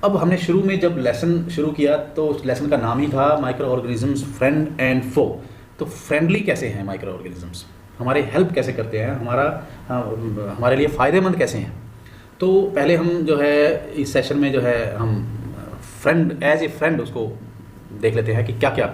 अब हमने शुरू में जब लेसन शुरू किया तो उस लेसन का नाम ही था माइक्रो ऑर्गेनिजम्स फ्रेंड एंड फो। तो फ्रेंडली कैसे हैं माइक्रो ऑर्गेनिजम्स, हमारे हेल्प कैसे करते हैं, हमारे लिए फ़ायदेमंद कैसे हैं। तो पहले हम जो है इस सेशन में जो है हम फ्रेंड एज ए फ्रेंड उसको देख लेते हैं कि क्या क्या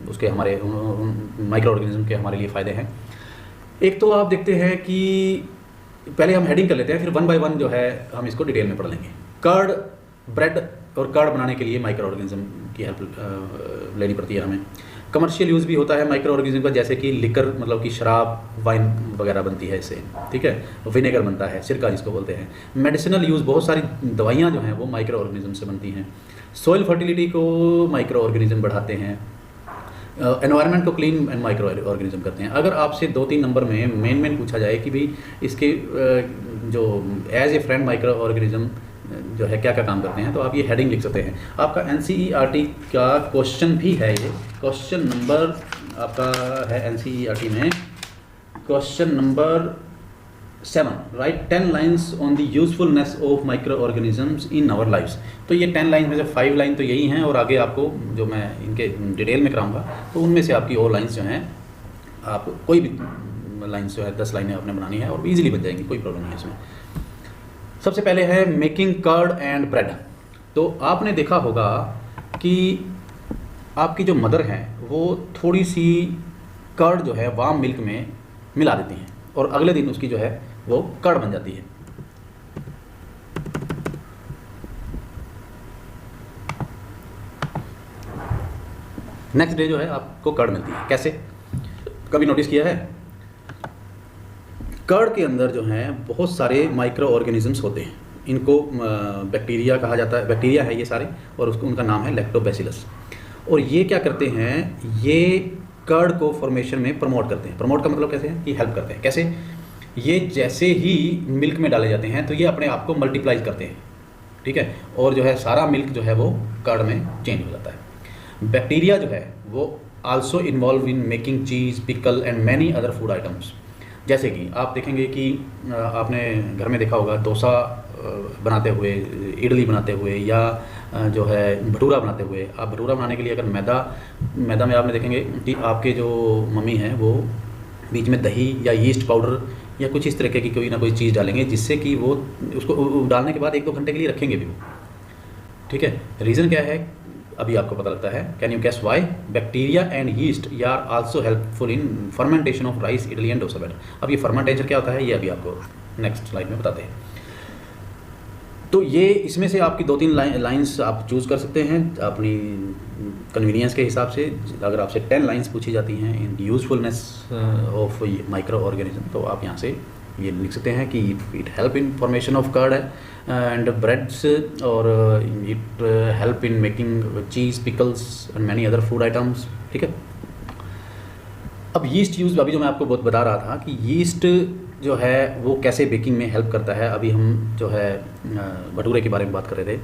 उसके हमारे माइक्रो ऑर्गेनिज्म के हमारे लिए फ़ायदे हैं। एक तो आप देखते हैं कि पहले हम हेडिंग कर लेते हैं, फिर वन बाय वन जो है हम इसको डिटेल में पढ़ लेंगे। कर्ड, ब्रेड और कर्ड बनाने के लिए माइक्रो ऑर्गेनिज्म की हेल्प लेनी पड़ती है हमें। कमर्शियल यूज़ भी होता है माइक्रो ऑर्गेनिज्म का, जैसे कि लिकर मतलब कि शराब, वाइन वगैरह बनती है इससे, ठीक है, विनेगर बनता है, सिरका जिसको बोलते हैं। मेडिसिनल यूज़, बहुत सारी दवाइयाँ जो हैं वो माइक्रो ऑर्गेनिज्म से बनती हैं। सॉइल फर्टिलिटी को माइक्रो ऑर्गेनिज्म बढ़ाते हैं। एनवायरनमेंट को क्लीन एंड माइक्रो ऑर्गेनिज्म करते हैं। अगर आपसे 2-3 नंबर में मेन पूछा जाए कि भाई इसके जो as a friend micro organism जो है क्या क्या काम करते हैं, तो आप ये हेडिंग लिख सकते हैं। आपका NCERT का क्वेश्चन भी है, ये क्वेश्चन नंबर आपका है NCERT में question number 7, write 10 lines on the usefulness of micro organisms in our lifes. तो ये 10 लाइन में से 5 लाइन तो यही हैं, और आगे आपको जो मैं इनके डिटेल में कराऊंगा तो उनमें से आपकी और लाइन्स जो हैं, आप कोई भी लाइन्स जो है 10 लाइनें आपने बनानी है और ईजिली बन जाएंगी, कोई प्रॉब्लम नहीं है इसमें। सबसे पहले है मेकिंग कर्ड एंड ब्रेड। तो आपने देखा होगा कि आपकी जो मदर हैं वो थोड़ी सी कर्ड जो है वार्म मिल्क में मिला देती हैं और अगले दिन उसकी जो है वो कर्ड बन जाती है। नेक्स्ट डे जो है आपको कर्ड मिलती है। कैसे, कभी नोटिस किया है? कर्ड के अंदर जो हैं बहुत सारे माइक्रो ऑर्गेनिजम्स होते हैं। इनको बैक्टीरिया कहा जाता है, बैक्टीरिया है ये सारे, और उसको उनका नाम है लैक्टोबैसिलस। और ये क्या करते हैं, ये कर्ड को फॉर्मेशन में प्रमोट करते हैं। प्रमोट का मतलब कैसे है कि हेल्प करते हैं। कैसे? ये जैसे ही मिल्क में डाले जाते हैं तो ये अपने आप को मल्टीप्लाई करते हैं, ठीक है, और जो है सारा मिल्क जो है वो कर्ड में चेंज हो जाता है। बैक्टीरिया जो है वो also involve in making cheese, pickle and many other food items. जैसे कि आप देखेंगे कि आपने घर में देखा होगा डोसा बनाते हुए, इडली बनाते हुए, या जो है भटूरा बनाते हुए। आप भटूरा बनाने के लिए अगर मैदा में आपने देखेंगे कि आपके जो मम्मी हैं वो बीच में दही या यीस्ट पाउडर या कुछ इस तरीके की कोई ना कोई चीज़ डालेंगे, जिससे कि वो उसको डालने के बाद 1-2 घंटे के लिए रखेंगे भी वो, ठीक है। रीज़न क्या है अभी आपको पता लगता है। Can you guess why? Bacteria and yeast are also helpful in fermentation of rice, idli and dosa batter. अब ये फर्मेंटेशन क्या होता है ये अभी आपको नेक्स्ट स्लाइड में बताते हैं। तो ये इसमें से आपकी 2-3 लाइंस आप चूज़ कर सकते हैं अपनी कन्वीनियंस के हिसाब से। अगर आपसे 10 लाइंस पूछी जाती हैं in usefulness of micro organism, तो आप यहाँ से ये लिख सकते हैं कि it help in formation of curd and breads, और it help in making cheese, pickles and many other food items, ठीक है। अब यीस्ट यूज़, अभी जो मैं आपको बहुत बता रहा था कि यीस्ट जो है वो कैसे बेकिंग में हेल्प करता है। अभी हम जो है भटूरे के बारे में बात कर रहे थे,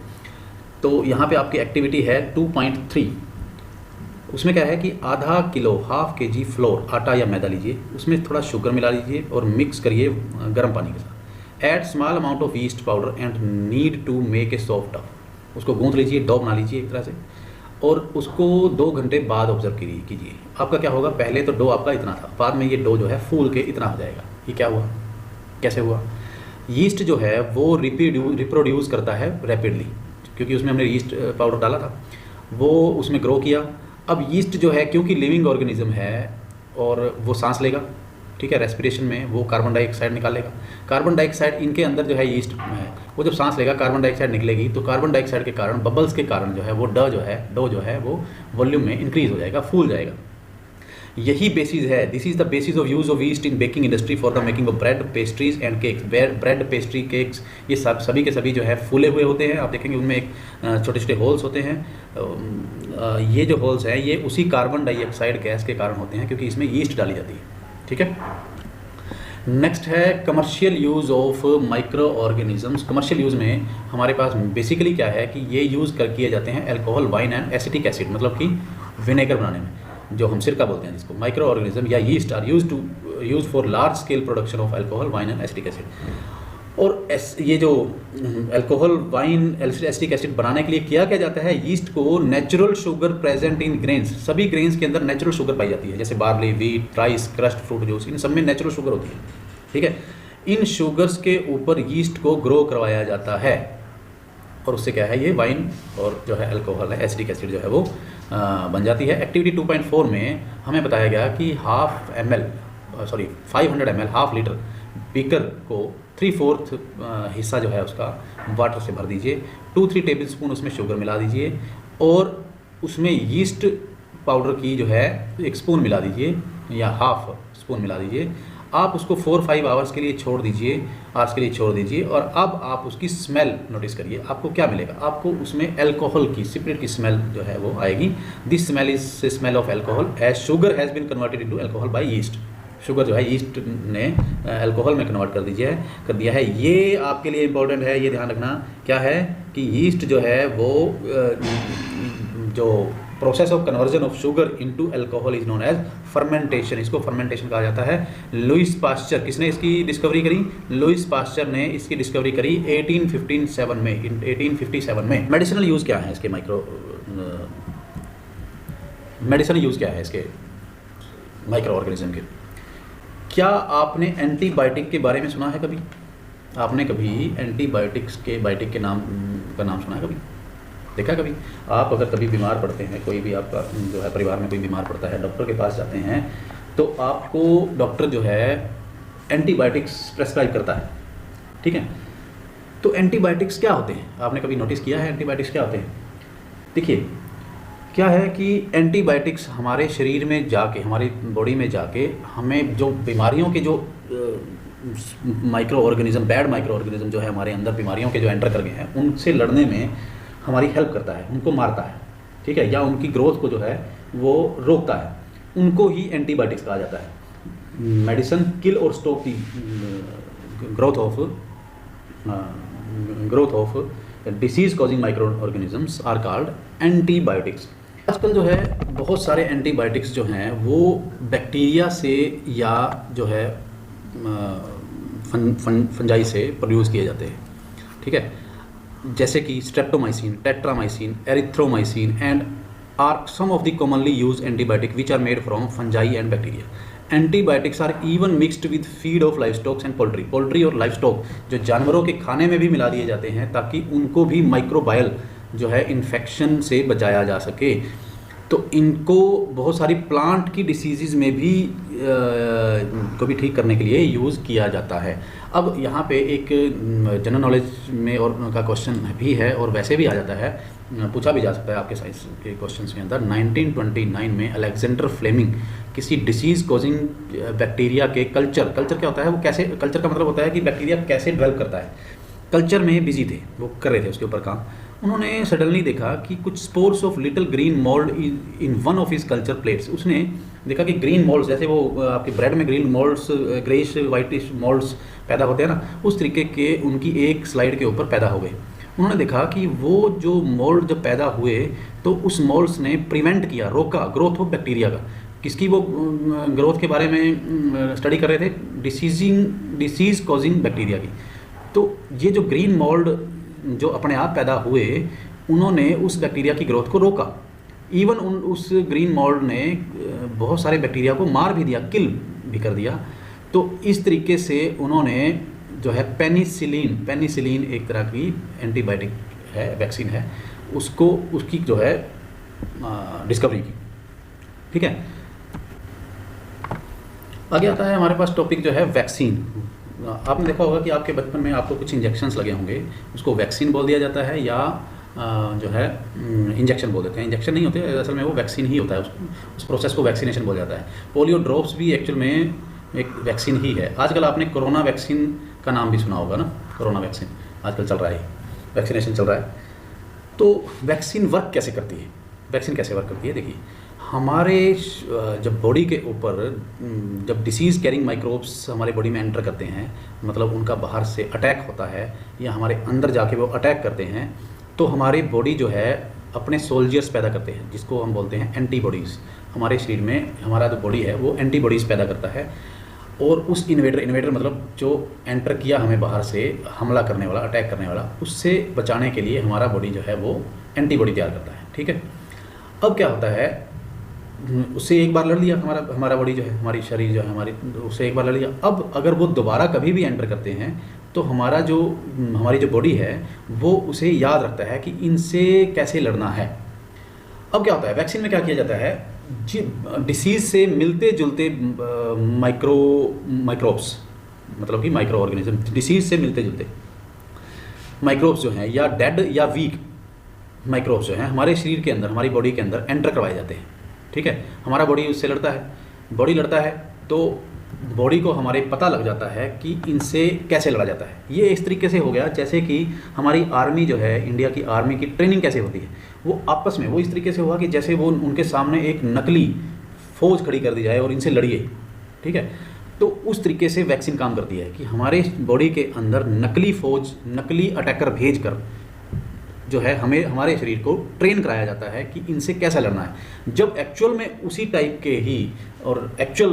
तो यहाँ पे आपकी एक्टिविटी है 2.3। उसमें क्या है कि ½ किलो, ½ kg फ्लोर, आटा या मैदा लीजिए, उसमें थोड़ा शुगर मिला लीजिए और मिक्स करिए गर्म पानी के साथ। Add small amount of yeast powder and need to make a soft dough. उसको गूंथ लीजिए, डो बना लीजिए एक तरह से, और उसको 2 घंटे बाद ऑब्जर्व कीजिए। आपका क्या होगा, पहले तो डो आपका इतना था, बाद में ये डो जो है फूल के इतना हो जाएगा। ये क्या हुआ, कैसे हुआ? यीस्ट जो है वो रिप्रोड्यूस करता है रैपिडली, क्योंकि उसमें हमने यीस्ट पाउडर डाला था, वो उसमें ग्रो किया। अब यीस्ट जो है क्योंकि लिविंग ऑर्गेनिज्म है और वो सांस लेगा, ठीक है, रेस्पिरेशन में वो कार्बन डाइऑक्साइड निकालेगा। कार्बन डाइऑक्साइड इनके अंदर जो है यीस्ट है, वो जब सांस लेगा कार्बन डाइऑक्साइड निकलेगी, तो कार्बन डाइऑक्साइड के कारण, बबल्स के कारण जो है वो डो जो है वो वॉल्यूम में इंक्रीज हो जाएगा, फूल जाएगा। यही बेसिस है, this is the basis of use of east in baking industry for the making of bread, pastries and cakes. Bread, pastry, cakes, ये सभी के सभी जो है फूले हुए होते हैं। आप देखेंगे उनमें एक छोटे छोटे होल्स होते हैं। ये जो होल्स हैं ये उसी कार्बन डाइऑक्साइड गैस के कारण होते हैं, क्योंकि इसमें यीस्ट डाली जाती है, ठीक है। नेक्स्ट है commercial use of micro organisms. Commercial use में हमारे पास बेसिकली क्या है कि ये यूज़ किए जाते हैं alcohol, wine and acetic acid, मतलब कि विनेगर बनाने में, जो हम सिरका बोलते हैं जिसको। माइक्रो ऑर्गेनिज्म या yeast are use for large scale production of alcohol, wine and acetic acid. और ये जो अल्कोहल वाइन एसिटिक एसिड बनाने के लिए किया क्या जाता है, यीस्ट को natural sugar present in grains, सभी ग्रेन्स के अंदर नेचुरल शुगर पाई जाती है, जैसे barley, wheat, rice, crust, fruit juice, इन सब में नेचुरल शुगर होती है। ठीक है, इन शुगर्स के ऊपर यीस्ट को ग्रो करवाया जाता है और उससे क्या है, ये वाइन और जो है अल्कोहल है, एसिटिक एसिड जो है वो बन जाती है। एक्टिविटी 2.4 में हमें बताया गया कि 500 ml, हाफ लीटर बीकर को 3/4 हिस्सा जो है उसका वाटर से भर दीजिए, 2-3 टेबल स्पून उसमें शुगर मिला दीजिए और उसमें यीस्ट पाउडर की जो है 1 स्पून मिला दीजिए या हाफ स्पून मिला दीजिए। आप उसको 4-5 आवर्स के लिए छोड़ दीजिए और अब आप उसकी स्मेल नोटिस करिए, आपको क्या मिलेगा, आपको उसमें अल्कोहल की, सिपरेट की स्मेल जो है वो आएगी। This smell is smell of alcohol as sugar has been converted into alcohol by yeast. Sugar जो है यीस्ट ने अल्कोहल में कन्वर्ट कर दिया है। ये आपके लिए इंपॉर्टेंट है, ये ध्यान रखना क्या है कि यीस्ट जो है वो जो process of conversion of sugar into alcohol is known as fermentation, इसको फर्मेंटेशन कहा जाता है। लुईस पास्चर, किसने इसकी डिस्कवरी करी, लुईस पास्चर ने इसकी डिस्कवरी करी 1857 में। मेडिसिनल यूज़ क्या है इसके, मेडिसिनल यूज़ क्या है इसके माइक्रो ऑर्गेनिज्म के। क्या आपने एंटीबायोटिक के बारे में सुना है कभी, आपने कभी एंटीबायोटिक्स के बायोटिक के नाम सुना है कभी, देखा कभी। आप अगर कभी बीमार पड़ते हैं, कोई भी आपका जो है परिवार में कोई बीमार पड़ता है, डॉक्टर के पास जाते हैं तो आपको डॉक्टर जो है एंटीबायोटिक्स प्रेस्क्राइब करता है। ठीक है, तो एंटीबायोटिक्स क्या होते हैं, आपने कभी नोटिस किया है एंटीबायोटिक्स क्या होते हैं। देखिए क्या है कि एंटीबायोटिक्स हमारे शरीर में जाके, हमारी बॉडी में जाके हमें जो बीमारियों के जो micro organism, bad micro organism जो है हमारे अंदर बीमारियों के जो एंटर कर गए हैं, उनसे लड़ने में हमारी हेल्प करता है, उनको मारता है। ठीक है, या उनकी ग्रोथ को जो है वो रोकता है, उनको ही एंटीबायोटिक्स कहा जाता है। Medicine kill or stop the growth of disease causing micro organisms are called antibiotics. आजकल जो है बहुत सारे एंटीबायोटिक्स जो हैं वो बैक्टीरिया से या जो है फंजाई से प्रोड्यूस किए जाते हैं। ठीक है, जैसे कि streptomycin, tetramycin, erythromycin and are some of the commonly use antibiotic which are made from fungi and bacteria. Antibiotics are even mixed with feed of life stocks and poultry और life stock जो जानवरों के खाने में भी मिला दिए जाते हैं ताकि उनको भी माइक्रोबायल जो है इन्फेक्शन से बचाया जा सके। तो इनको बहुत सारी प्लांट की डिसीज़ में भी को भी ठीक करने के लिए यूज़ किया जाता है। अब यहाँ पे एक जनरल नॉलेज में और का क्वेश्चन भी है और वैसे भी आ जाता है, पूछा भी जा सकता है आपके साइंस के क्वेश्चंस के अंदर। 1929 में अलेक्जेंडर फ्लेमिंग किसी डिसीज़ कॉजिंग बैक्टीरिया के कल्चर क्या होता है, वो कैसे, कल्चर का मतलब होता है कि बैक्टीरिया कैसे डेवलप करता है, कल्चर में बिजी थे, वो कर रहे थे उसके ऊपर काम। उन्होंने सडनली देखा कि कुछ spores of little green mould in one of his culture plates. उसने देखा कि ग्रीन मोल्ड्स, जैसे वो आपके ब्रेड में green moulds, greyish whitish moulds पैदा होते हैं ना, उस तरीके के उनकी एक स्लाइड के ऊपर पैदा हो गए। उन्होंने देखा कि वो जो मोल्ड जब पैदा हुए तो उस मोल्ड्स ने प्रिवेंट किया, रोका ग्रोथ ऑफ बैक्टीरिया का। किसकी वो ग्रोथ के बारे में स्टडी कर रहे थे, डिसीज़ कॉजिंग बैक्टीरिया की। तो ये जो ग्रीन मोल्ड जो अपने आप पैदा हुए, उन्होंने उस बैक्टीरिया की ग्रोथ को रोका। इवन उस ग्रीन मोल्ड ने बहुत सारे बैक्टीरिया को मार भी दिया, किल भी कर दिया। तो इस तरीके से उन्होंने जो है पेनिसिलिन एक तरह की एंटीबायोटिक है, वैक्सीन है, उसकी जो है डिस्कवरी की। ठीक है, आगे आता है हमारे पास टॉपिक जो है वैक्सीन। आपने देखा होगा कि आपके बचपन में आपको कुछ इंजेक्शंस लगे होंगे, उसको वैक्सीन बोल दिया जाता है या जो है इंजेक्शन बोल देते हैं। इंजेक्शन नहीं होते, असल में वो वैक्सीन ही होता है, उस प्रोसेस को वैक्सीनेशन बोल जाता है। पोलियो ड्रॉप्स भी एक्चुअल में एक वैक्सीन ही है। आजकल आपने कोरोना वैक्सीन का नाम भी सुना होगा ना, कोरोना वैक्सीन आजकल चल रहा है, वैक्सीनेशन चल रहा है। तो वैक्सीन वर्क कैसे करती है, वैक्सीन कैसे वर्क करती है, देखिए हमारे जब बॉडी के ऊपर जब डिसीज़ कैरिंग माइक्रोब्स हमारे बॉडी में एंटर करते हैं, मतलब उनका बाहर से अटैक होता है या हमारे अंदर जाके वो अटैक करते हैं, तो हमारी बॉडी जो है अपने सोल्जर्स पैदा करते हैं जिसको हम बोलते हैं एंटीबॉडीज़। हमारे शरीर में हमारा जो बॉडी है वो एंटीबॉडीज़ पैदा करता है। और उस इन्वेडर मतलब जो एंटर किया हमें बाहर से, हमला करने वाला, अटैक करने वाला, उससे बचाने के लिए हमारा बॉडी जो है वो एंटीबॉडी तैयार करता है। ठीक है, अब क्या होता है, उससे एक बार लड़ लिया हमारा बॉडी जो है, हमारी शरीर जो है हमारी, उससे एक बार लड़ लिया। अब अगर वो दोबारा कभी भी एंटर करते हैं तो हमारी जो बॉडी है वो उसे याद रखता है कि इनसे कैसे लड़ना है। अब क्या होता है, वैक्सीन में क्या किया जाता है, डिसीज़ से मिलते जुलते माइक्रोब्स, मतलब कि माइक्रो ऑर्गेनिज्म, डिसीज़ से मिलते जुलते माइक्रोब्स जो हैं, या डेड या वीक माइक्रोब्स जो हैं, हमारे शरीर के अंदर, हमारी बॉडी के अंदर एंटर करवाए जाते हैं। ठीक है, हमारा बॉडी उससे लड़ता है, तो बॉडी को हमारे पता लग जाता है कि इनसे कैसे लड़ा जाता है। ये इस तरीके से हो गया जैसे कि हमारी आर्मी जो है, इंडिया की आर्मी की ट्रेनिंग कैसे होती है, वो आपस में वो इस तरीके से हुआ कि जैसे वो उनके सामने एक नकली फ़ौज खड़ी कर दी जाए और इनसे लड़िए। ठीक है, तो उस तरीके से वैक्सीन काम करती है कि हमारे बॉडी के अंदर नकली फ़ौज, नकली अटैकर भेज कर जो है हमारे शरीर को ट्रेन कराया जाता है कि इनसे कैसा लड़ना है। जब एक्चुअल में उसी टाइप के ही और एक्चुअल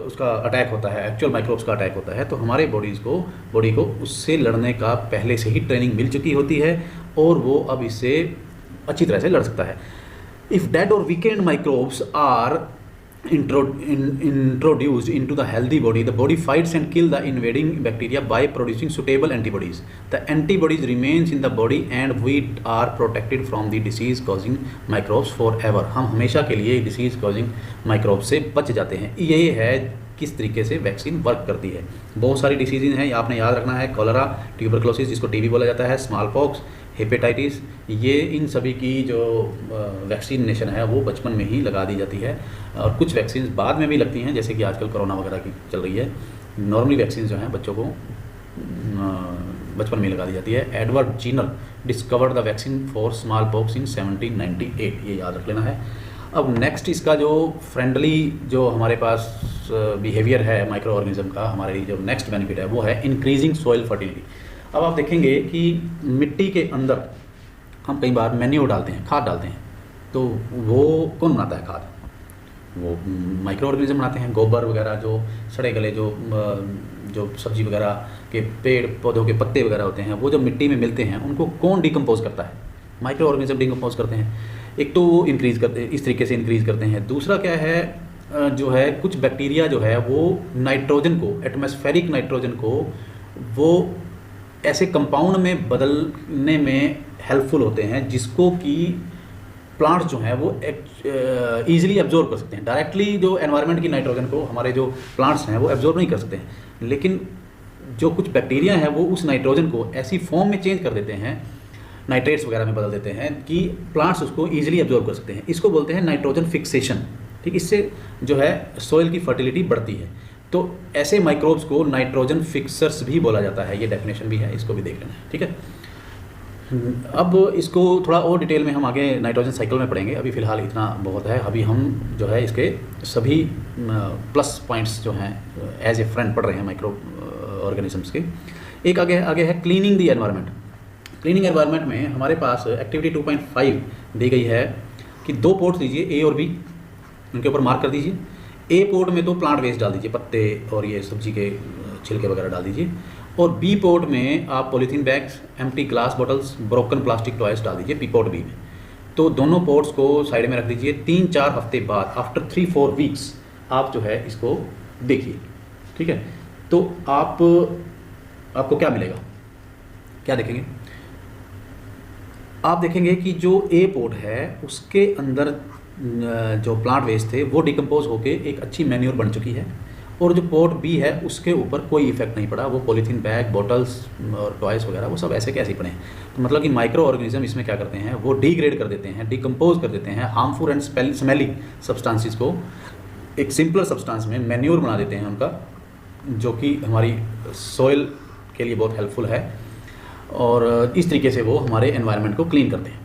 उसका अटैक होता है, एक्चुअल माइक्रोब्स का अटैक होता है, तो हमारे बॉडी को उससे लड़ने का पहले से ही ट्रेनिंग मिल चुकी होती है और वो अब इससे अच्छी तरह से लड़ सकता है। If dead or weakened microbes are introduced into the healthy body, the body fights and kill the invading bacteria by producing suitable antibodies. The antibodies remains in the body and we are protected from the disease causing microbes forever. हम हमेशा के लिए disease causing microbes से बच जाते हैं। ये है किस तरीके से वैक्सीन वर्क करती है। बहुत सारी डिसीज़ हैं, आपने याद रखना है, कॉलरा, ट्यूबरक्लोसिस जिसको टीबी बोला जाता है, स्मॉल पॉक्स, हेपेटाइटिस, ये इन सभी की जो वैक्सीनेशन है वो बचपन में ही लगा दी जाती है और कुछ वैक्सीन बाद में भी लगती हैं, जैसे कि आजकल कोरोना वगैरह की चल रही है। नॉर्मली वैक्सीन जो हैं बच्चों को बचपन में लगा दी जाती है। Edward Jenner discovered the vaccine for small pox in 1798, ये याद रख लेना है। अब नेक्स्ट इसका जो फ्रेंडली जो हमारे पास बिहेवियर है माइक्रो ऑर्गेनिज्म का, हमारे जो नेक्स्ट बेनिफिट है वो है इंक्रीजिंग सॉइल फर्टिलिटी। अब आप देखेंगे कि मिट्टी के अंदर हम कई बार मैन्योर डालते हैं, खाद डालते हैं, तो वो कौन बनाता है खाद? वो माइक्रो ऑर्गेनिज्म बनाते हैं। गोबर वगैरह, जो सड़े गले जो सब्जी वगैरह के पेड़ पौधों के पत्ते वगैरह होते हैं, वो जब मिट्टी में मिलते हैं उनको कौन डिकम्पोज करता है? माइक्रो ऑर्गेनिज्म डिकम्पोज करते हैं। एक तो वो इंक्रीज़ करते हैं, इस तरीके से इंक्रीज़ करते हैं। दूसरा क्या है, जो है कुछ बैक्टीरिया जो है वो नाइट्रोजन को, एटमॉस्फेरिक नाइट्रोजन को वो ऐसे कंपाउंड में बदलने में हेल्पफुल होते हैं जिसको कि प्लांट्स जो हैं वो ईजिली एब्जॉर्ब कर सकते हैं। डायरेक्टली जो एनवायरनमेंट की नाइट्रोजन को हमारे जो प्लांट्स हैं वो एब्जॉर्ब नहीं कर सकते हैं, लेकिन जो कुछ बैक्टीरिया हैं वो उस नाइट्रोजन को ऐसी फॉर्म में चेंज कर देते हैं, नाइट्रेट्स वगैरह में बदल देते हैं कि प्लांट्स उसको ईजिली एब्जॉर्ब कर सकते हैं। इसको बोलते हैं नाइट्रोजन फिक्सेशन। ठीक, इससे जो है सॉइल की फर्टिलिटी बढ़ती है। तो ऐसे माइक्रोब्स को नाइट्रोजन फिक्सर्स भी बोला जाता है, ये डेफिनेशन भी है, इसको भी देख लेना है। ठीक है, अब इसको थोड़ा और डिटेल में हम आगे नाइट्रोजन साइकिल में पढ़ेंगे, अभी फ़िलहाल इतना बहुत है। अभी हम जो है इसके सभी प्लस पॉइंट्स जो हैं एज ए फ्रेंड पढ़ रहे हैं माइक्रो ऑर्गेनिजम्स के। एक आगे है क्लीनिंग दी एनवायरनमेंट। क्लीनिंग एनवायरनमेंट में हमारे पास एक्टिविटी 2.5 दी गई है कि 2 पोर्ट दीजिए, ए और बी, उनके ऊपर मार्क कर दीजिए। ए पोर्ट में तो प्लांट वेस्ट डाल दीजिए, पत्ते और ये सब्जी के छिलके वगैरह डाल दीजिए, और बी पोर्ट में आप polythene bags, empty glass bottles, broken plastic toys डाल दीजिए पी पोर्ट बी में। तो दोनों पोर्ट्स को साइड में रख दीजिए। 3-4 हफ्ते बाद, आफ्टर 3-4 वीक्स, आप जो है इसको देखिए। ठीक है, तो आपको क्या मिलेगा, क्या देखेंगे? आप देखेंगे कि जो ए पोर्ट है उसके अंदर जो प्लांट वेस्ट थे वो डिकम्पोज होके एक अच्छी मैन्योर बन चुकी है, और जो पोर्ट बी है उसके ऊपर कोई इफेक्ट नहीं पड़ा। वो पॉलीथीन बैग, बॉटल्स और टॉयस वगैरह वो सब ऐसे कैसे ही पड़े हैं। तो मतलब कि माइक्रो ऑर्गेनिज्म इसमें क्या करते हैं, वो डिग्रेड कर देते हैं, डिकम्पोज कर देते हैं हार्मफुल एंड स्मेली सब्सटेंसेस को एक सिंपलर सब्सटेंस में मैन्योर बना देते हैं उनका, जो कि हमारी सॉइल के लिए बहुत हेल्पफुल है, और इस तरीके से वो हमारे एनवायरनमेंट को क्लीन करते हैं।